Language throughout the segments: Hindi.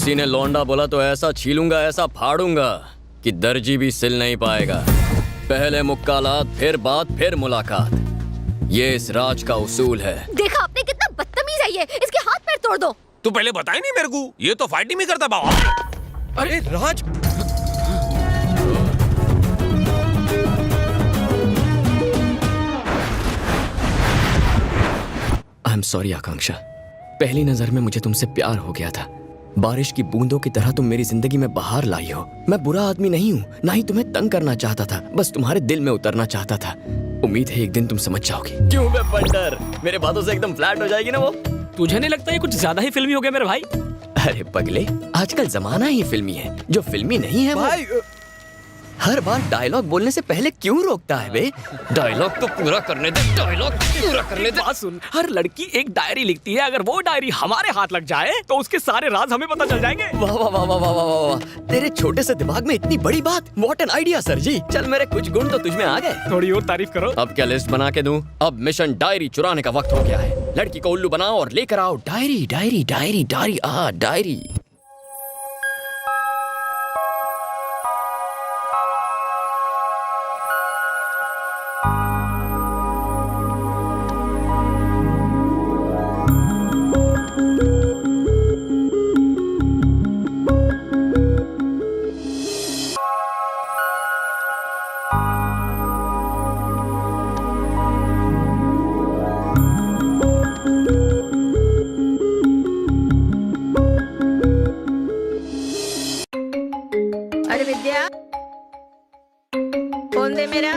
किसी ने लौंडा बोला तो ऐसा छीलूंगा, ऐसा फाड़ूंगा कि दर्जी भी सिल नहीं पाएगा। पहले मुक्कालात, फिर बात, फिर मुलाकात। ये इस राज का उसूल है। देखा आपने कितना बदतमीज है ये, इसके हाथ पैर तोड़ दो। तू पहले बताई नहीं मेरे को, ये तो फाइटिंग भी करता बाबा। अरे राज, आई एम सॉरी आकांक्षा, पहली नजर में मुझे तुमसे प्यार हो गया था। बारिश की बूंदों की तरह तुम मेरी जिंदगी में बाहर लाई हो। मैं बुरा आदमी नहीं हूँ, ना ही तुम्हें तंग करना चाहता था, बस तुम्हारे दिल में उतरना चाहता था। उम्मीद है एक दिन तुम समझ जाओगी। क्यों बे बंडर, मेरे बातों से एकदम फ्लैट हो जाएगी ना वो। तुझे नहीं लगता ये कुछ ज्यादा ही फिल्मी हो गया मेरे भाई? अरे पगले, आजकल जमाना ही फिल्मी है, जो फिल्मी नहीं है भाई वो हर बार डायलॉग बोलने से पहले क्यों रोकता है बे? डायलॉग तो पूरा करने दे, डायलॉग पूरा करने दे। बात सुन, हर लड़की एक डायरी लिखती है, अगर वो डायरी हमारे हाथ लग जाए तो उसके सारे राज हमें पता चल जाएंगे। वाह वाह वाह वाह वाह वाह वाह, तेरे छोटे से दिमाग में इतनी बड़ी बात। व्हाट एन आइडिया सर जी। चल मेरे कुछ गुण तो तुझमें आ गए। थोड़ी और तारीफ करो। अब क्या लिस्ट बना के दूं? अब मिशन डायरी चुराने का वक्त हो गया है। लड़की को उल्लू बनाओ और लेकर आओ diary diary diary diary diary. अरे विद्या, फोन दे मेरा।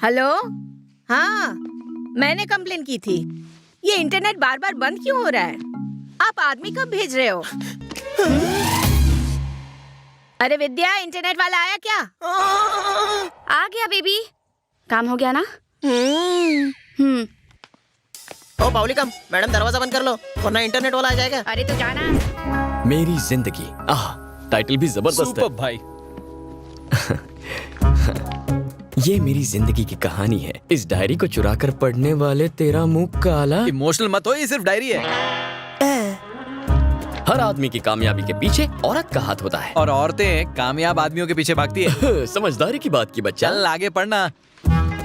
हेलो, हाँ मैंने कंप्लेन की थी। ये इंटरनेट बार बार बंद क्यों हो रहा है? आप आदमी कब भेज रहे हो? अरे विद्या, इंटरनेट वाला आया क्या? आ गया बेबी, काम हो गया ना? ओ बाउलिकम, मैडम दरवाजा बंद कर लो वरना इंटरनेट वाला आ जाएगा। अरे तू जाना। मेरी जिंदगी, आह टाइटल भी जबरदस्त है। सुपर भाई। ये मेरी जिंदगी की कहानी है। इस डायरी को चुरा कर पढ़ने वाले तेरा मुंह काला। इमोशनल मत हो, ये सिर्फ डायरी है। हर आदमी की कामयाबी के पीछे औरत का हाथ होता है। और औरतें कामयाब आदमियों के पीछे भागती है। समझदारी की बात की बच्चा। चल आगे पढ़ना।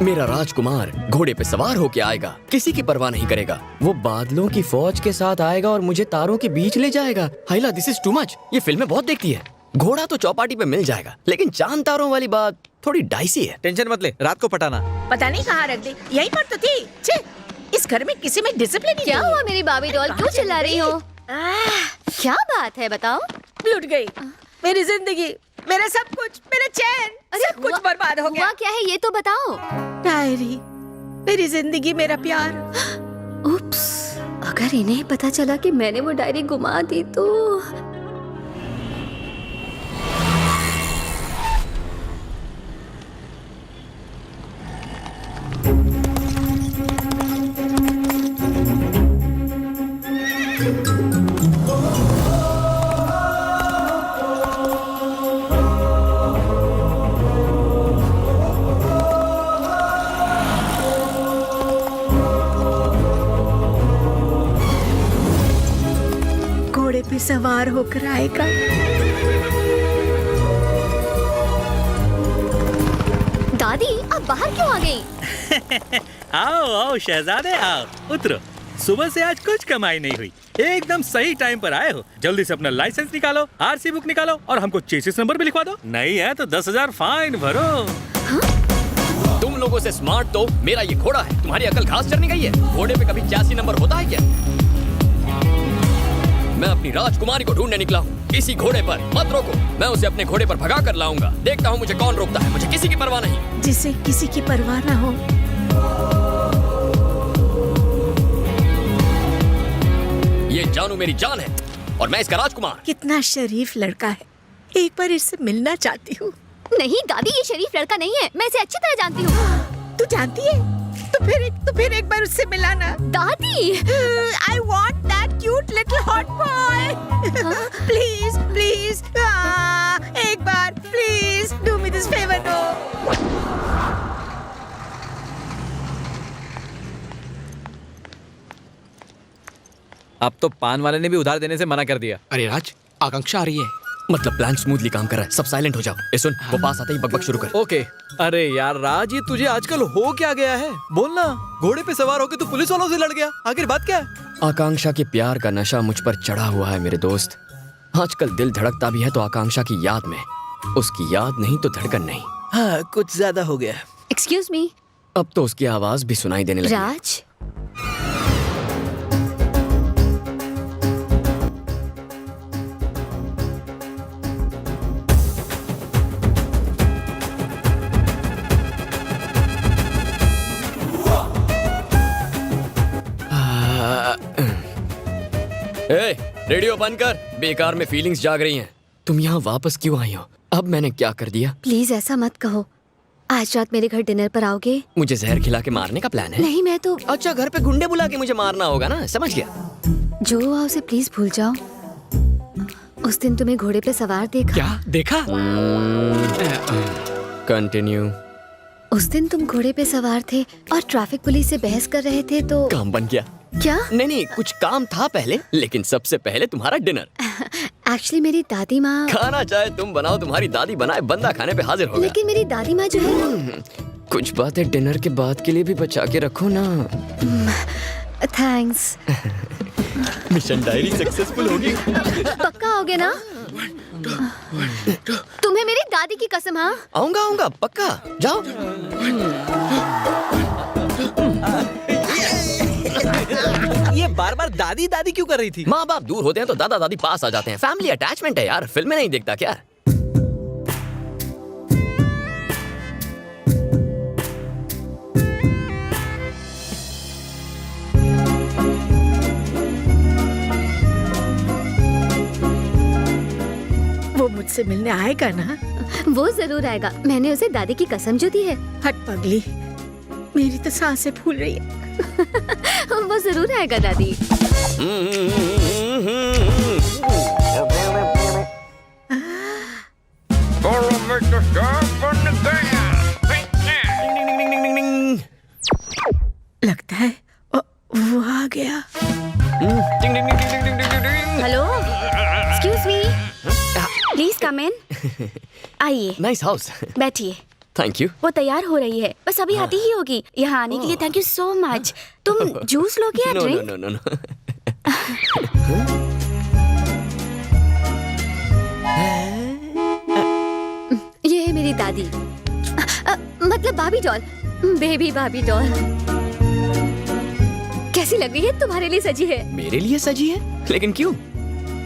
मेरा राजकुमार घोड़े पे सवार होके आएगा, किसी की परवाह नहीं करेगा। वो बादलों की फौज के साथ आएगा और मुझे तारों के बीच ले जाएगा। हाइला, दिस इज टू मच। ये फिल्में बहुत देखती है। घोड़ा तो चौपाटी पे मिल जाएगा, लेकिन चांद तारों वाली बात थोड़ी डाइसी है। टेंशन मत ले, रात को पटाना। पता नहीं कहाँ रख दी, यहीं पर तो थी। छे, इस घर में किसी में डिसिप्लिन ही क्या नहीं है। हुआ मेरी बाबी डॉल, क्यों चिल्ला रही हो? क्या बात है बताओ? लूट गई मेरी जिंदगी, मेरा सब कुछ, मेरा चैन, सब कुछ बर्बाद हो गया। हुआ क्या है ये तो बताओ। डायरी, मेरी जिंदगी, मेरा प्यार। उप्स, अगर इन्हें पता चला कि मैंने वो डायरी गुमा दी तो। घोड़े पे सवार होकर आएगा। दादी, आप बाहर क्यों आ गई? आओ आओ शहजादे आओ, उतरो। सुबह से आज कुछ कमाई नहीं हुई, एकदम सही टाइम पर आए हो। जल्दी से अपना लाइसेंस निकालो, आरसी बुक निकालो और हमको चेसिस नंबर भी लिखवा दो। नहीं है तो 10,000 फाइन भरो। तुम लोगों से स्मार्ट तो मेरा ये घोड़ा है। तुम्हारी अकल घास चरने गई है? घोड़े पे कभी 86 नंबर होता है क्या? मैं अपनी राजकुमारी को ढूंढने निकला हूँ। किसी घोड़े पर मत रोको, मैं उसे अपने घोड़े पर भगा कर लाऊंगा। देखता हूँ मुझे कौन रोकता है। मुझे किसी की परवाह नहीं। जिसे किसी की परवाह ना हो। ये जानू मेरी जान है और मैं इसका राजकुमार। कितना शरीफ लड़का है, एक बार इससे मिलना चाहती हूँ। नहीं दादी, ये शरीफ लड़का नहीं है, मैं इसे अच्छी तरह जानती हूँ। तू जानती है? तो फिर एक बार उससे मिलाना। दादी, I want that cute little hot boy. Please, please, एक बार, please, do me this favor, no. अब तो पान वाले ने भी उधार देने से मना कर दिया। अरे राज, आकांक्षा आ रही है। मतलब प्लान स्मूथली काम कर रहा है। सब साइलेंट हो जाओ। ए सुन, वो पास आते ही बकबक शुरू कर। ओके। अरे यार राज, ये तुझे आजकल हो क्या गया है? बोलना। घोड़े पे सवार होके तू पुलिस वालों से लड़ गया, आखिर बात क्या है? आकांक्षा के प्यार का नशा मुझ पर चढ़ा हुआ है मेरे दोस्त। आजकल दिल धड़कता भी है तो आकांक्षा की याद में। उसकी याद नहीं तो धड़कन नहीं। हाँ, कुछ ज्यादा हो गया। Excuse me. अब तो उसकी आवाज भी सुनाई देने लगी। राज, ए, रेडियो बंद कर। बेकार में फीलिंग्स जाग रही हैं। तुम यहाँ वापस क्यों आई हो? अब मैंने क्या कर दिया? प्लीज ऐसा मत कहो। आज रात मेरे घर डिनर पर आओगे? मुझे जहर खिला के मारने का प्लान है? नहीं, मैं तो अच्छा, घर पे गुंडे बुला के मुझे मारना होगा ना, समझ गया। जो हुआ उसे प्लीज भूल जाओ। उस दिन तुम्हें घोड़े पे सवार देखा। क्या देखा? कंटिन्यू। उस दिन तुम घोड़े पे सवार थे और ट्रैफिक पुलिस से बहस कर रहे थे तो काम बन गया। क्या? नहीं, कुछ काम था पहले, लेकिन सबसे पहले तुम्हारा डिनर। एक्चुअली मेरी दादी माँ। खाना चाहे तुम बनाओ, तुम्हारी दादी बनाए, बंदा खाने पे हाजिर होगा। लेकिन मेरी दादी माँ जो है। कुछ बातें डिनर के बाद के लिए भी बचा के रखो ना। थैंक्स। मिशन डायरी सक्सेसफुल होगी। पक्का आओगे ना? तुम्हें मेरी दादी की कसम। हाँ, आऊंगा पक्का। जाओ। ये बार बार दादी दादी क्यों कर रही थी? माँ बाप दूर होते हैं तो दादा दादी पास आ जाते हैं। फैमिली अटैचमेंट है यार, फिल्में नहीं देखता क्या? वो मुझसे मिलने आएगा ना? वो जरूर आएगा। मैंने उसे दादी की कसम जो दी है। हट पगली, मेरी तो सांसें फूल रही है। वो जरूर आएगा दादी। लगता है वो आ गया। Hello, excuse me, please come in. आइए, नाइस हाउस। बैठिए। Thank you. वो तैयार हो रही है, बस अभी आती ही होगी। यहाँ आने के लिए थैंक यू सो मच। तुम जूस लोगे या ड्रिंक? नो। ये है मेरी दादी, मतलब बाबी डॉल, बेबी बाबी डॉल। कैसी लग रही है? तुम्हारे लिए सजी है। मेरे लिए सजी है? लेकिन क्यों?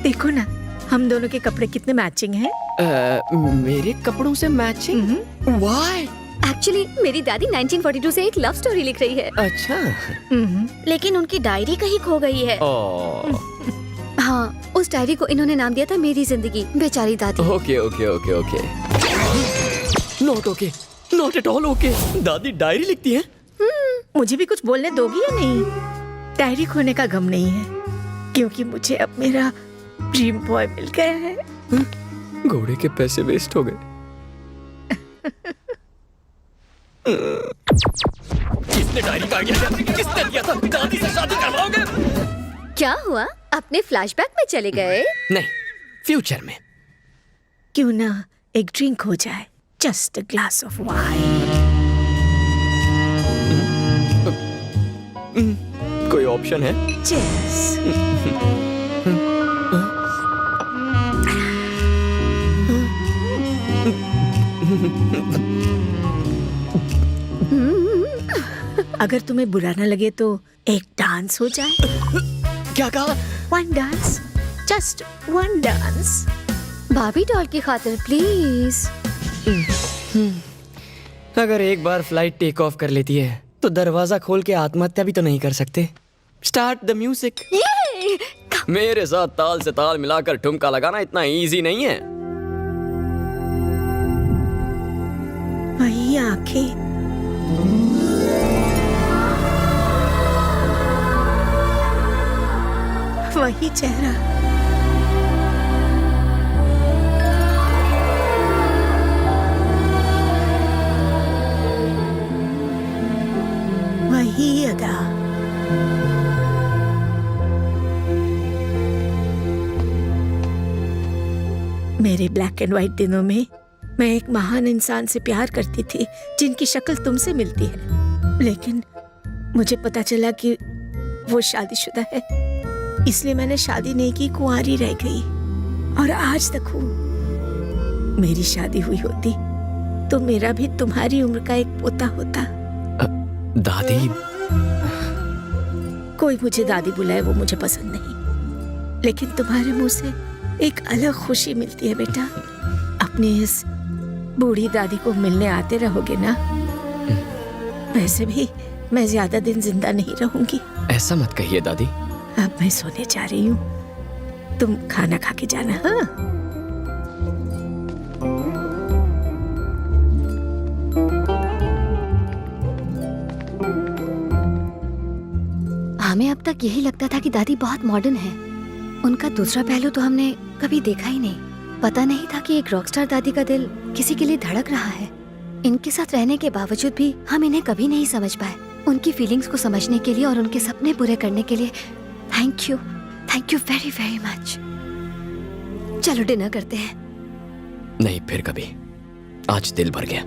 देखो ना, हम दोनों के कपड़े कितने मैचिंग हैं। मेरे कपड़ों से मैचिंग? व्हाई? एक्चुअली मेरी दादी 1942 से एक लव स्टोरी लिख रही है। अच्छा। लेकिन उनकी डायरी कहीं खो गई है। हाँ, उस डायरी को इन्होंने नाम दिया था मेरी जिंदगी। बेचारी दादी। Okay. Not at all okay. दादी डायरी लिखती है? मुझे भी कुछ बोलने दोगी या नहीं? डायरी खोने का गम नहीं है, क्योंकि मुझे अब मेरा ड्रीम बॉय मिल गया है। घोड़े के पैसे वेस्ट हो गए। किसने डायरी का आइडिया दिया? किसने दिया था? दादी से शादी करवाओगे? क्या हुआ? अपने फ्लैशबैक में चले गए? नहीं, फ्यूचर में। क्यों ना एक ड्रिंक हो जाए? Just a glass of wine. कोई ऑप्शन है? Cheers. अगर तुम्हें बुरा न लगे तो एक डांस हो जाए। क्या कहा? One dance, just one dance. भाभी डॉल की खातिर प्लीज। अगर एक बार फ्लाइट टेक ऑफ कर लेती है तो दरवाजा खोल के आत्महत्या भी तो नहीं कर सकते। Start the music. मेरे साथ ताल से ताल मिलाकर ठुमका लगाना इतना इजी नहीं है। वही आंखें, वही चेहरा, वही अदा। मेरे ब्लैक एंड व्हाइट दिनों में मैं एक महान इंसान से प्यार करती थी जिनकी शक्ल तुमसे मिलती है, लेकिन मुझे पता चला कि वो शादीशुदा है, इसलिए मैंने शादी नहीं की, कुंवारी रह गई और आज तक हूँ। मेरी शादी हुई होती तो मेरा भी तुम्हारी उम्र का एक पोता होता। दादी, कोई मुझे दादी बुलाए वो मुझे पसंद नहीं, लेकिन तुम्हारे मुंह से एक अलग खुशी मिलती है बेटा। अपनी इस बूढ़ी दादी को मिलने आते रहोगे ना? वैसे भी मैं ज्यादा दिन जिंदा नहीं रहूंगी। ऐसा मत कहिए दादी। अब मैं सोने जा रही हूँ, तुम खाना खा के जाना। हाँ, हमें अब तक यही लगता था कि दादी बहुत मॉडर्न है। उनका दूसरा पहलू तो हमने कभी देखा ही नहीं। पता नहीं था कि एक रॉकस्टार दादी का दिल किसी के लिए धड़क रहा है। इनके साथ रहने के बावजूद भी हम इन्हें कभी नहीं समझ पाए। उनकी फीलिंग्स को समझने के लिए और उनके सपने पूरे करने के लिए thank you very very much. चलो डिनर करते हैं। नहीं, फिर कभी। आज दिल भर गया।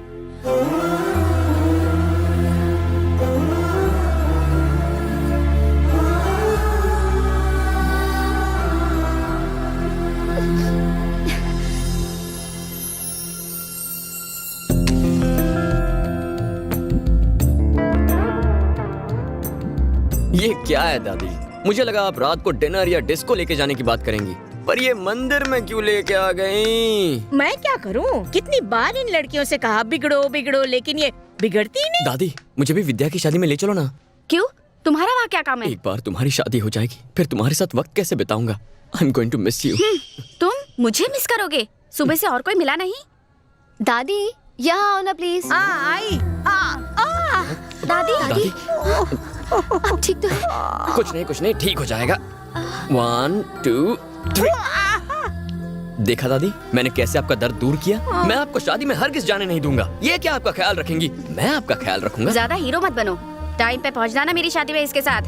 ये क्या है दादी? मुझे लगा आप रात को डिनर या डिस्को लेके जाने की बात करेंगी, पर ये मंदिर में क्यों लेके आ गई? मैं क्या करूँ? कितनी बार इन लड़कियों से कहा बिगड़ो बिगड़ो, लेकिन ये बिगड़ती ही नहीं। दादी, मुझे भी विद्या की शादी में ले चलो ना। क्यों? तुम्हारा वहाँ क्या काम है? एक बार तुम्हारी शादी हो जाएगी, फिर तुम्हारे साथ वक्त कैसे बिताऊंगा? I am going to miss you. तुम मुझे मिस करोगे? सुबह से और कोई मिला नहीं? दादी यहाँ आओ ना प्लीज। आई। दादी दादी, अब ठीक तो है? कुछ नहीं, ठीक हो जाएगा। 1 2 3। देखा दादी, मैंने कैसे आपका दर्द दूर किया। मैं आपको शादी में हरगिज जाने नहीं दूंगा। ये क्या आपका ख्याल रखेंगी? मैं आपका ख्याल रखूंगा। ज्यादा हीरो मत बनो। टाइम पे पहुंचना ना मेरी शादी में इसके साथ।